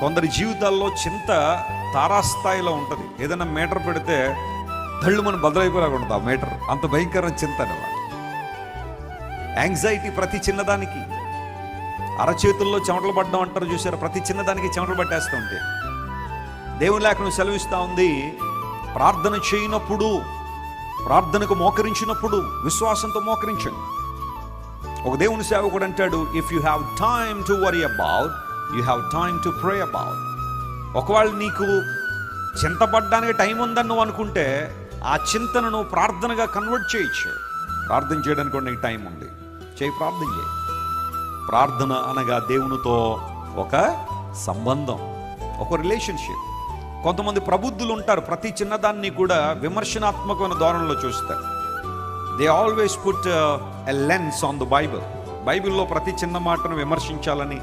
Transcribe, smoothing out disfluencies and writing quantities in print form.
కొందరి జీవితాల్లో చింత తారాస్థాయిలో ఉంటుంది. ఏదైనా మీటర్ పెడితే తళ్ళు మనం బదులైపోలాగా ఉంటుంది ఆ మీటర్, అంత భయంకరమైన చింత అనమాట. యాంగ్జైటీ ప్రతి చిన్నదానికి, అరచేతుల్లో చెమటలు పడ్డం అంటారు చూసారు, ప్రతి చిన్నదానికి చెమటలు పట్టేస్తూ ఉంటే. దేవుని లేఖనం సెలవిస్తూ ఉంది, ప్రార్థన చేయనప్పుడు, ప్రార్థనకు మోకరించినప్పుడు విశ్వాసంతో మోకరించండి. ఒక దేవుని సేవకుడు అంటాడు, if you have time to worry about, you have time to pray about. ఒకవేళ నీకు చింతపడ్డానికి టైం ఉందని నువ్వు అనుకుంటే ఆ చింతను నువ్వు ప్రార్థనగా కన్వర్ట్ చేయొచ్చు. ప్రార్థన చేయడానికి కూడా నీకు టైం ఉంది, ప్రార్థన చేయి. ప్రార్థన అనగా దేవునితో ఒక సంబంధం, ఒక రిలేషన్షిప్. కొంతమంది ప్రబుద్ధులు ఉంటారు, ప్రతి చిన్నదాన్ని కూడా విమర్శనాత్మకమైన ధోరణిలో చూస్తారు. They always put a lens on the Bible. బైబిల్లో ప్రతి చిన్న మాటను విమర్శించాలని,